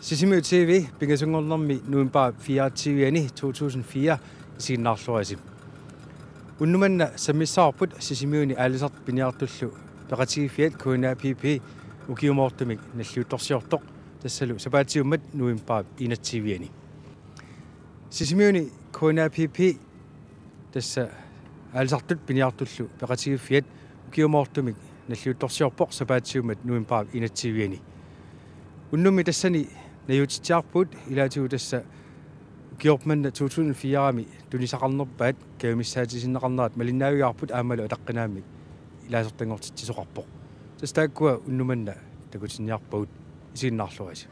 Sisimø TV pingasungornermi nuinpa 24 2004 isiginnaarluasi. Unnumanna sammissaarput sisimøuni aalisart piniartullu peqatigifiat kuina PP ukiumortumik nalluuttorsiortoq tassalu sapaatiummat nuinpa inatsiviani. Sisimøuni kuina PP tassa aalisartut piniartullu peqatigifiat ukiumortumik nalluuttorsiorpoq sapaatiummat nuinpa inatsiviani. Unnumi tassani najutitsiarput ilaatigu tassa kiorpmanna 2004 tunisaqarnerpaat kaamissaatisinneqarneraat malinnaavigаарput aammalu ataqqinaamik ilaasertangortisoqarpoq tastaakkua unnumanna takutinniarpagut isiginnaarluasi.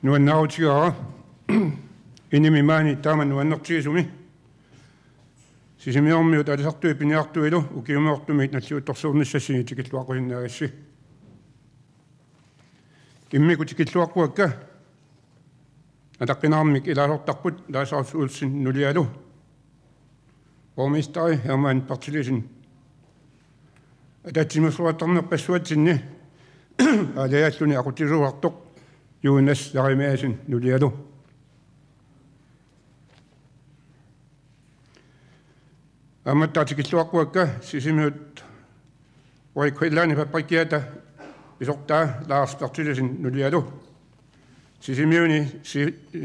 Nuannautiara inimi maani taaman nuannertigisumi sisimiormiut alisartui piniartuilu ukiumeortumit nalluuttorsuurnissassini tikilluaquinnaagасsi immiku tikilluaqquakka ataqqinaarmik ilaalortarput laasaarus uulsin nulialu borgmesteri Herman Barthelsen atatsimusruattarnerpassuatsinni alaalluni aqutisuartoq Jonas Jarimäsen nulialu. Ammattaatikilluaqquakka sisimiut uikhuillaani fabrikiata isortaa Lars Barthelsen nulialu.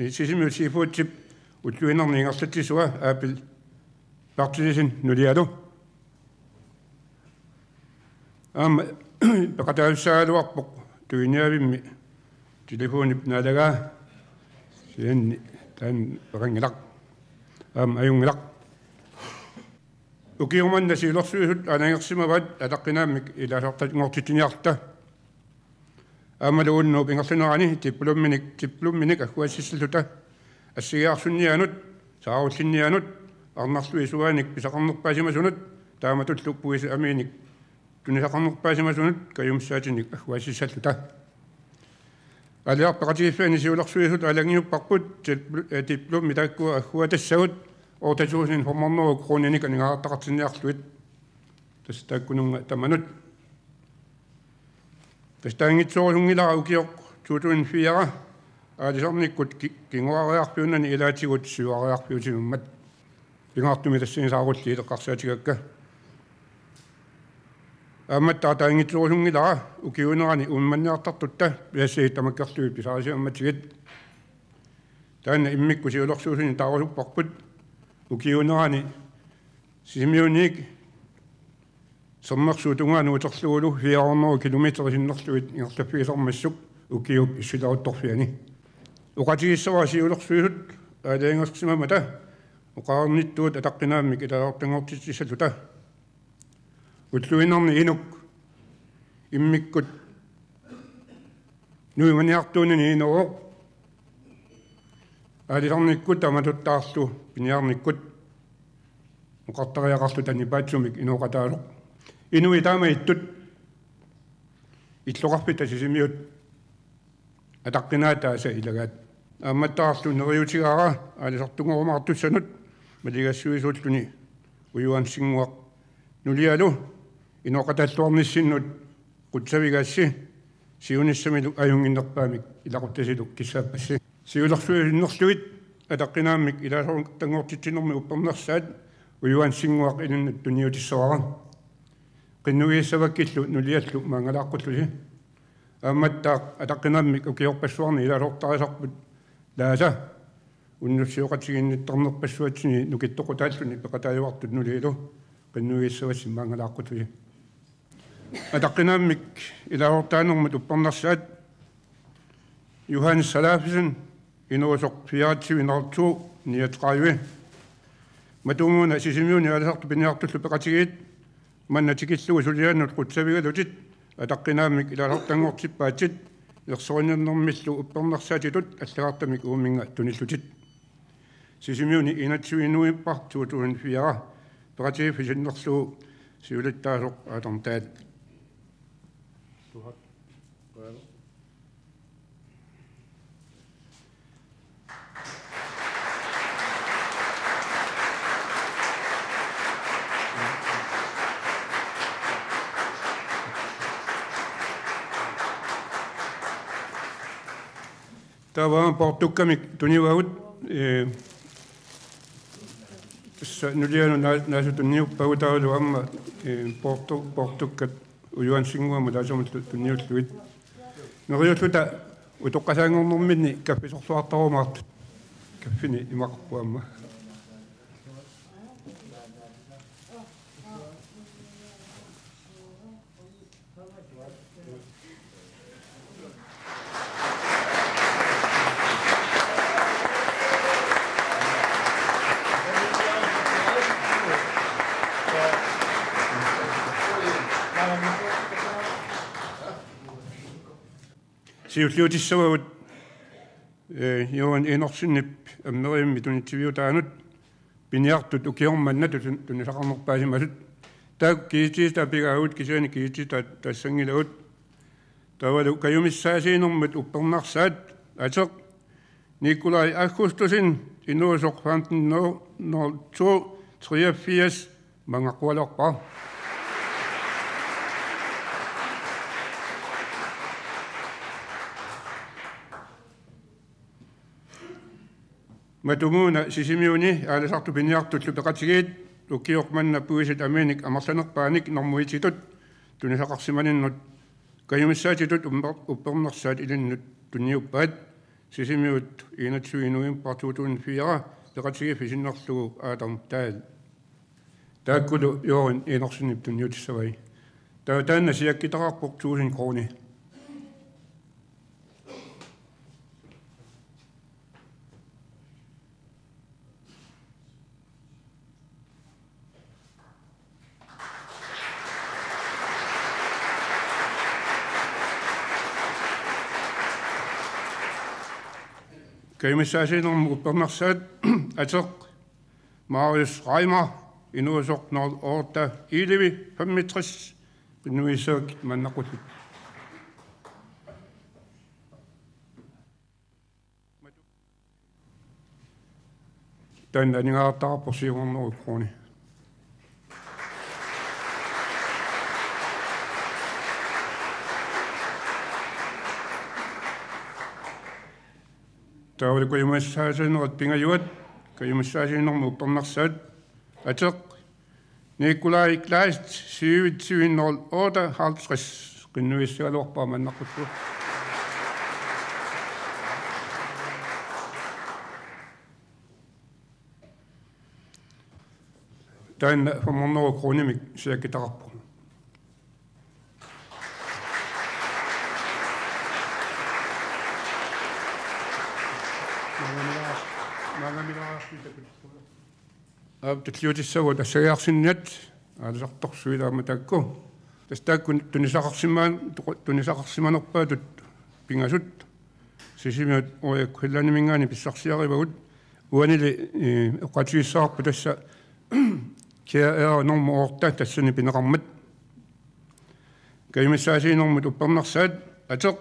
Sisimiut siifuutsip ulluinerniingerlatisua Apple Barthelsen nulialu. Peqataavissaaluarpoq tuiniavimmi telefonip nalaga sen tan rangilak ayungilak ukiumanna silorsuusut anangersimavat ataqqinaamik ilasortangortitiniarta amaluunnu pingerlunerani tiplumminik akkuassisluta ассигиарсуннианут сааруллиннианут арнарлуи суааник писақарнерпаасимасунут тааматуллуппуис аминик тунисақарнерпаасимасунут каюмсаатиник агуасиссаллута алиарпақатигиффани сиуларсуисут алангиуппарпут диплом митаккуа аггуатассагут ортасуусин формарнеру крониник анигаартақартинниарлуит тастааккунунга таманут тастаангитсоорусунгилара укиоқ 2004 алисарниккут кингуариарпиуннани илаатигут сиуариарпиутиммат пингаартуми тассини саарулли илеққарсаатигакка амматтаа таангитсоорусунгилара укиунерани умманниартартутта пиассии тамаккерлуи писаарисиамматигит таана иммикку сиулерсуусини таарусуппарпут укиунерани симиуник соммерсуутунгаanu утерлугулу 400 километр синнерлуит ингерлаппигисармассук укиуп issulauttorfiani уqatigissawa siulersuisut аалаангерсимамата уqaarnittuut атаққинааммик илаартангортитсалута утлуинерни инук иммиккут нуиманиартуунани иноо аалисарниккут аматуттаарлу пиниарниккут уқартариақарлу танипаатсумик иноқатаалу инуи таамаиттут иллоқарпита сисимиут атаққинаатааса илагаат амматтаарлу нериутигаара аалисартунгорумаартуссанут малигассуисууллуни уюансингуақ нулиалу иноқатааллуарниссиннут қутсавигаасси сиуниссамилу аюнгиннерпаамик илақуттасилу киссааппасси сиулерсуиннерлуит атаққинааммик илаасорун тангортитсинерми уппернерсаат уюансингуақ илуннут туниутиссоара qinnugiissavakillu nuliallu maangalaaqqulluli aammattaaq ataqqinermik ukiorpassuarni ilasortarisarput laasa unnussiuqatiginnittornerpassuatsini nukittoqutaalluni peqataayuartut nuliilu qinnugiissavassi maangalaaqqulluli ataqqinermik ilasortaanermut uppernersaat Johannes Salafisen inuusoq 24 niatqaayui matumuuna sisimiuni alasartu piniartullu peqatigiit маннатикиллугу сулианнут қутсавигалутит атаққинааммик илаасартангортиппаатит ерсоринернэрмиллу уппернерсаатитут аллагартамик ууминга туниллутит сисимиуни инатсуинуиппар 2004 пратии фисиннерлугу сиулиттаасоқ аатарнтаат Tämä on portukkamik tunivaut nulianu nasu tuniuppautaulu amma portukkat ujuansingua mulasum tuniutluit noriutluta utoqqasaangornerminni kaffisorluartarumaart kaffini imaqpuamma siulliutissavagut joon enersinnip ammerimmi tunittiviutaanut piniartut ukiormanna tunisaqarnerpaasimasut taak kiitiita pigaavut kisaani kiitiita tassangilagut tavalu kayumissaasiinermut uppernarsaat ateq Nikolai Augustusin inuusoq 1583 mangaqqualerpa матумуна сисимиуни ааласарту пиниартуллу пеқатигиит уккиоқманна пуисит аминик амерланерпааник нормуититут тунисақарсиманиннут каюмиссаатитут уппернерсаат илиннут туниуппаат сисимиут инатсуинуим партуутун фиара пеқатиги фисиннерлугу аатарм таал тааккулу йоорин инерсинип туниутиссавай таанна сиаккитақарпоқ 1000 крони Kaimissaasiinnermu uppernersaat ateq Marius Reimer inuusornor oorta iilivi 65 innuissaak mannaqullut. Tän aningaartarpo siuorneru krooni. Tawali kaimissaasiinnerat pingajuat kaimissaasiinnermu uppernersaat ateq Nikolai Kleist 758 qinnuissaluarpaa mannaqullu. Tän formorneru kroonimik siakkitararpu. Abtliutissagu tassagaarsinnat aalisartorsuilaama taakku tastaakku tunisaqarsimanerpaatut pingasut sisimiut uiakkullanimingaani pissarsiarivagut uanili eqatigissaarpu tassa kia normu orta tassani pineqarmat kaimissaasiinermut uppernersaat ateq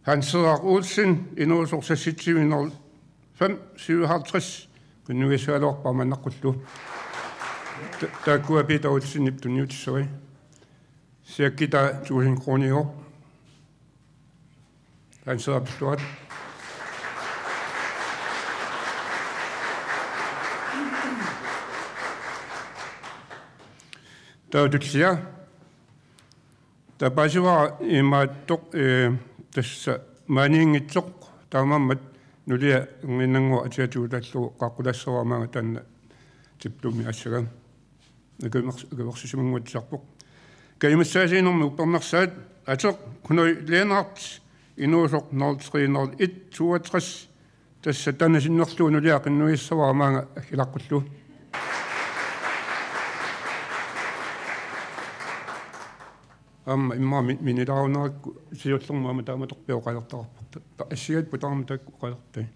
Hans Cedar Olsen inuusorsassitsiminerl 557 kunnuissaluarpaa mannaqullu taakkua Peter Olsen tunniutissui siakkita 1000 kroonior Hans Cedar pistuat taututsia tapasiva imaattoq tassa maaniingitsoq taamammat nulia nginnangu atiatuutallu qaqqulassavaamaanga tanna tiplumi assagam agemersisimangуатсарпоq kaimissaasiinermi uppernersaat ateq kunoi Leonard inuusoq 0301 tassa tannasinnerluu nulia qinnuissavaamaanga aggilaqqullu amma imma minilaarunerakku siullermaama taamatorpioqalertararpu assigat putaarma taakku qalertai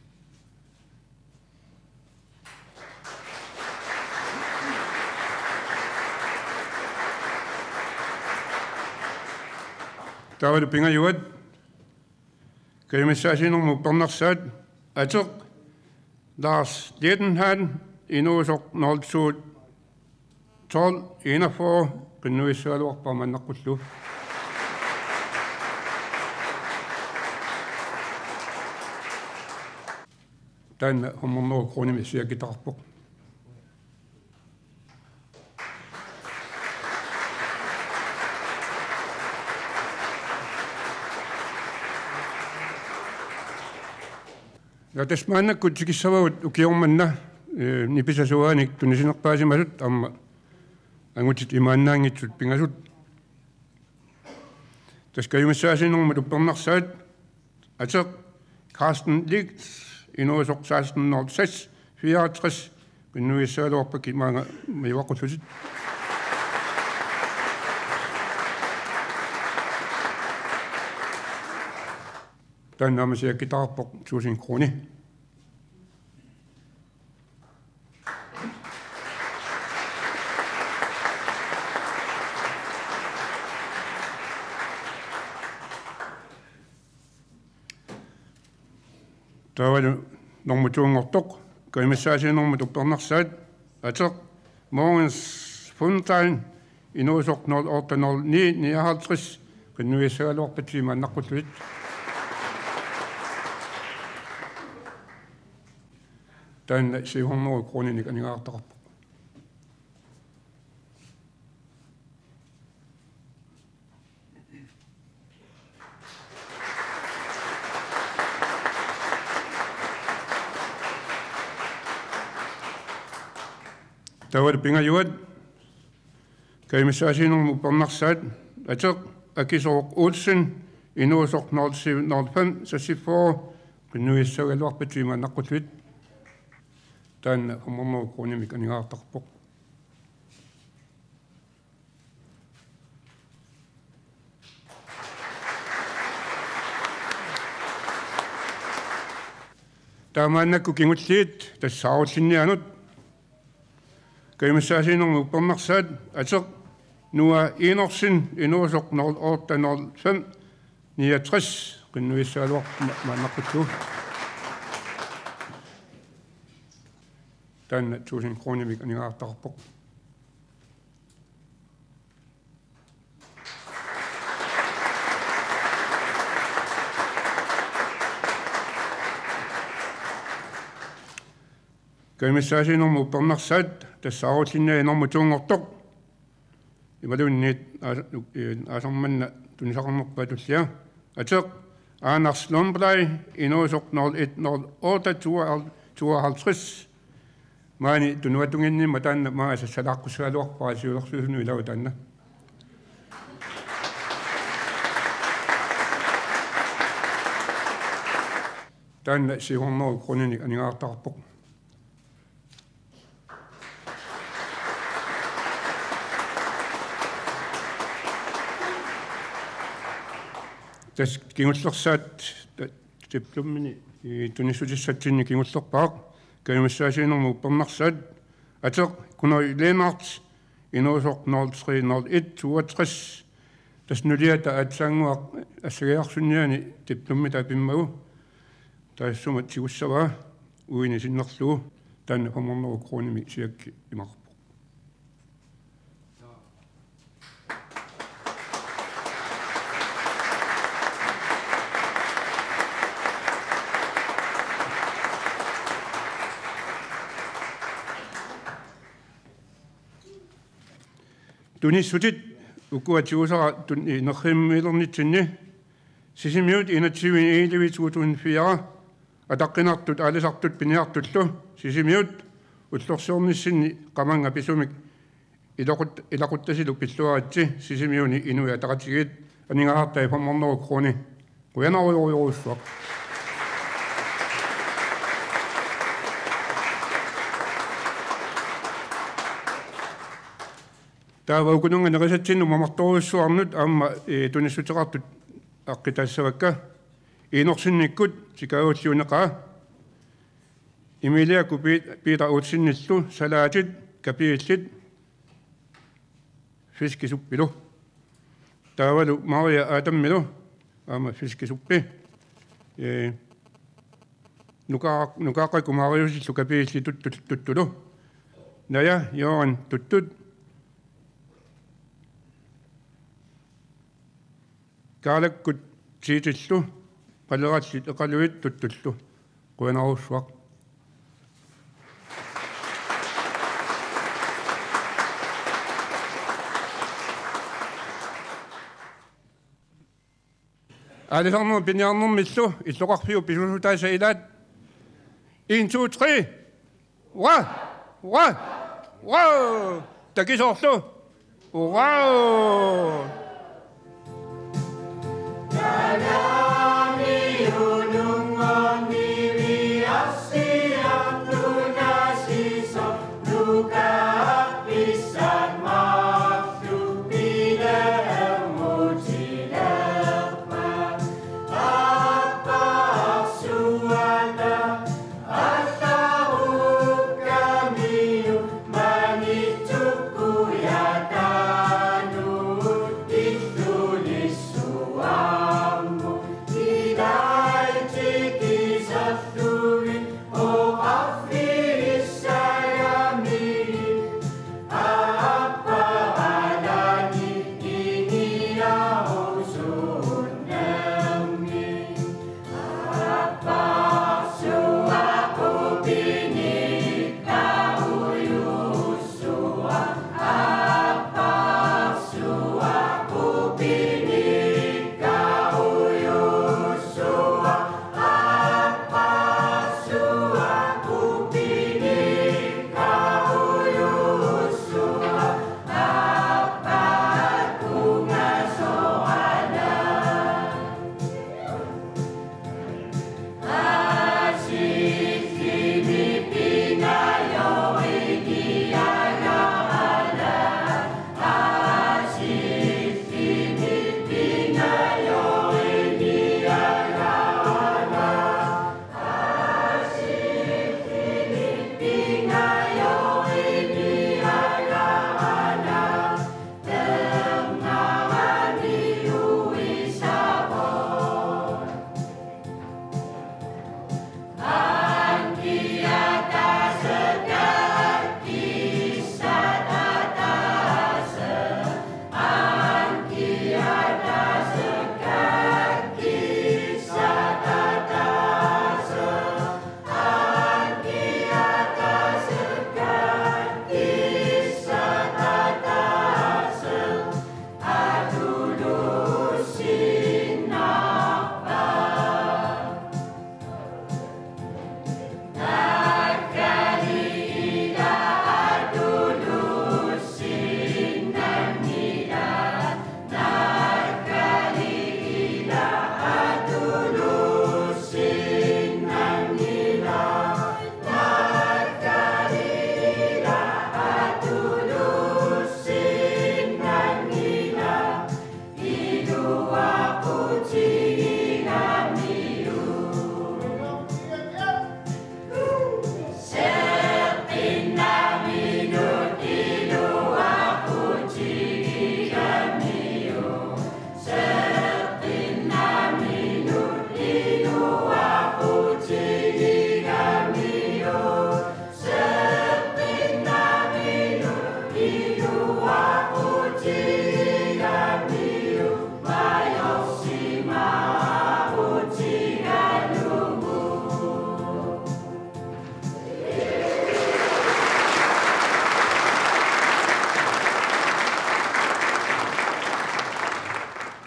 taavalu pingajuat kaimissaasiinermu uppernersaat ateq Lars Ledenhan inuusoq 0212 qinnuissaluarpaa mannaqullu tanna hommerneru kroonimi siakkitararpoq ja tasmaannakkut sikissavagut ukiormanna nipisasuaanik tunisinerpaasimasut amma angutit imaannaangitsut pingasut taskaimissaasiinermut uppernersaat ateq Carsten Ligt inuusoq 1606 64 qinnuissaluarpak imaanga miuaqullusit tannaama siakkitararpoq 1000 krooni taavalu normutuungortoq kaimissaasiinermut uppernersaat ateq Mogens Fontaine inuusoq 0809 qinnuissaluarpat mannaqulluit tanna siuorneru krooninik aningaartaqarpoq taavalu pingajuat kaimissaasiinermu uppernersaat ateq Akisoq Olsen inuusoq 0705 sassifor qinnuissagaluarpat mannaqulluit tanna hommerneru kroonimik aningaartaqarpoq таамааннакку кингуллиит тассааруллиннианут каймассаасинерму уппернарсаат атеқ нуа инорсин инуусоқ норл оортанорл 5 69 qinnuissaluaq maannaqutlu taanna 1000 kronemik anigaartarpoq kaimissaasinormu uppernersaat tassaarullиннаа инорму туунгортоқ ималунниит аасарманна тунисақарнерпаа туллиа атеқ aanars lomblai inuusoq norl 1 norl 8 maani tunuatunginni taanna maasa salaqqusaaluarpaa siulersuusunu ilau taanna taanna sihorneru kroninik anigaartarpoq tas kingullersaat tiplummini tunissutissaatsinni kingullerpaaq kaimassaasiinermu uppernersaat ateq kunoi leenaart inuusoq 0301 62 tas nuliata atsaanguaq assagiarsunniani tiplummita pimmagu taassumat sigussavaa uini sinnerlugu taanna pomorneru kroonimi siakki imarpu tunissutit ukuatiusara nerrimmilernitinni sisimiut inatsiuin iilivituutun fiara ataqqinartut aalisartut piniartullu sisimiut ullorsiornissinni qamanga pisumik ilaquttasilu pilluaratsi sisimiuni inui ataqatigit aningaartai pomorneru krooni quyanaruyuruussuaq taava ukununga narisatsinnu mamartoruussuarnut aamma tunissuteqartut aqqitaassavakka iinorsinnikkut sikauulliuneqaa imiliaku piita uutsinnillu salaatit kapiillit fiskisuppilu taavalu maria aatammilu aamma fiskisuppi nukaaqaqku mariusillu kapiillitut tuttulu naya jooran tuttut kaalakkut siitillu qalerallit eqaluit tuttullu quyanarussuaq aalisarnu piniarnermillu illoqarpiu pisusutaasa ilaat 1 2 3 wow takisoorlu wow Mani tuku ya tanu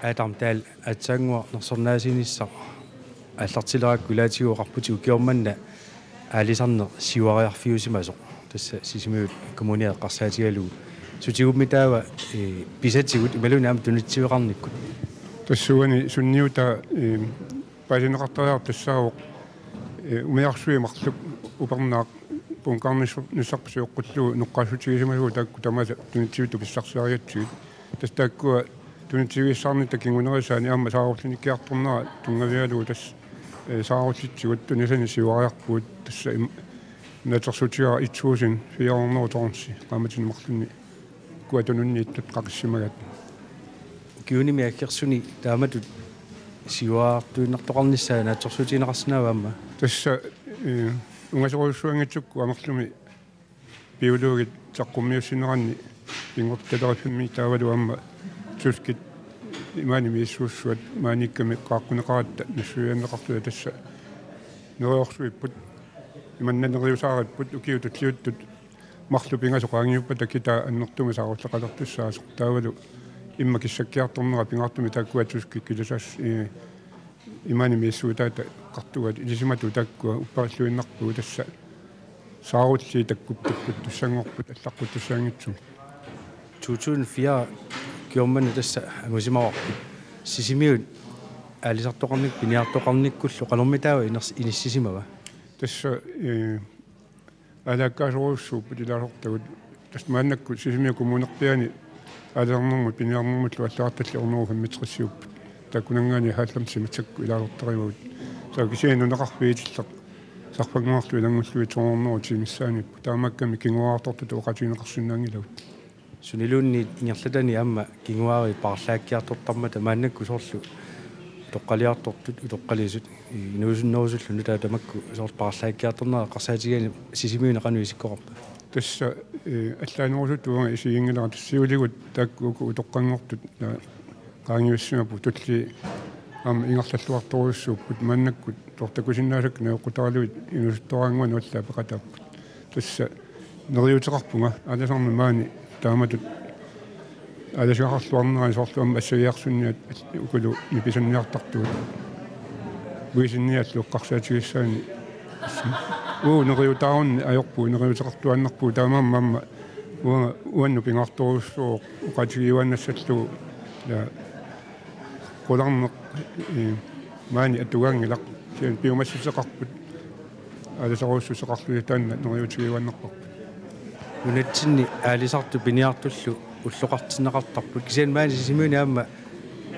Adam tal atsanguar nersornaasinissa аллартилеракку лаатигуоқарпути укиорманна аалисарнер сиуариарфиусимасо тасса сисимиут коммуниаққарсаатигалугу сутигуммитаава писатигут ималунаама тунитсивеқарниккут тассуани сунниута пасинеқартариар тассаавоқ умиарсуи марлук упернаақ пункарниссарпсиоққуллугу ноққаасутигисимасугу таакку тамаса тунитсивиту писсарсаариатсигит тастааккуа тунитсивиссаарни такингунерисаани аама саарурлуниккиарторнера тунгавиалугу тасс саарутлитсигут тунисани сиуариарпуут тасса натерсутиара итсуусин фиорнерторнси qaamatin марлунни куатунуннииттут қақиссимагат киуними аккерсуни тааматут сиуаартуиннартоқарниссаа натерсутинеқарсинааваама тасса унгасоруссуангитсукку амерлуми биологит таққуммиуссинеранни ингорталериффимми таавалу аама тускит имани миссуссуат maanikками qaаққунеқаратта нассуианнеқартуа тасса нуриорсуиппут иманнанериусааратпут укиутутлиуттут марлу пингасоқаангиуппа такита аннертуми сааруллеқалертуссаасо таавалу имма киссаккиарторнера пингаартуми тааккуа тускит килусаас имани миссуутаата қартугат илисимату тааккуа уппааллуиннарпугу тасса саарулли таккуптаккут туссангорпут алларпут туссаангитсум 2004 киормана тасса амусимаорпут сисимиут аалисартоқарник пиниартоқарниккуллу қалормитаава иниссисимава тасса алааккаасоруссууппут илаасортагут тас мааннакку сисимиу коммунерпиани алернэрмут пиниарнэрмутлу аллаарталли орнеру фаммитриссиуппут таккунангаани хаалламсиматсакку илаасортаривагут саа кисианунеқарфиитиллақ сарпагмаарлу илангуллуи тоорнеру тимиссааниппу таамакками кингуаарторту тоқатинеқарсинаангилавут сунилуунни ингерлатани аама кингуари парлааккиартортармата мааннакку соорлу тоққалиартортут утоққалисут инуусуннерусуллуну таатамакку соорл парлааккиарторнера қарсаатигаани сисимиуна қануи сиккоқарпа тасса аллаанерусут туунга исигингилара тассиулигут тааккууку утоққангортут qaangiussimapu tulli am ingerlalluartoruussuupput maannakkut tortakusinnaasakku neoqqutaraluit inusuttoraanguan ulla peqatapput tassa neriuteqarpunga alasarmi maani taamatut alasuaqarluarnera soorluam assaliarsunniat ukulu nipisanniartartuut uisinnialluqqarsaatigissaani neriutaarunni ajorpuu neriuteqartuannarpuu taamaamma uannu pingaartoruussuuq uqatigiuannassallu la qolarneq maani atugaangilaq sien piumassisseqarput аласаруссусеқарлуи таанна нериутигиуаннерпарпут нунатсинни аалисарту пиниартуллу уллоқартинеқартарпут кисиан маани сисимуни аама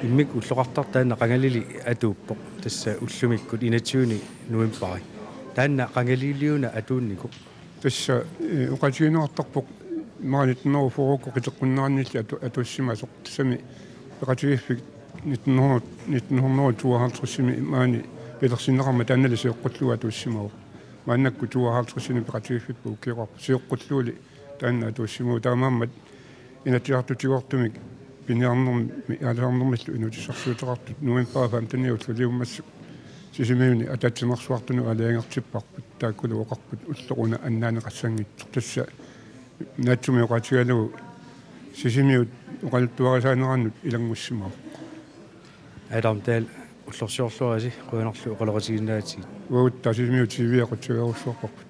иммик уллоқартар таанна қангалили атууппоқ тасса уллумиккут инатсиуни нуимпари таанна қангалилиуна атууннику тасса уқатигинеқартарпоқ маанитнеру форукку қитеққуннераннилли атуссимасоқ тассами пеқатигиффик 1952 маани пелерсиннеқарма тааннали сиоққуллуа туссимау мааннакку 52 пеқатигиффиппу укиоқарпу сиоққуллуули таанна туссимау таамааммат инатиартутигортумик пиниарнерми алаарнермиллу инутиссарсуутеқартут нуимпаа фамтаниуллулиуммассу сисимиуни ататсимарсуартуну алаангертиппарпут тааккулу оқарпут уллеруна аннаанеқассангитсо тасса наатсуми оқатигалу сисимиут оқалуттуарисаанераннут илангуссимау Adam tal уллорсиорлуаси қуинерлу оқалоқатигиннаати уут тасисимиут сивиақутсигаруссуарпарпут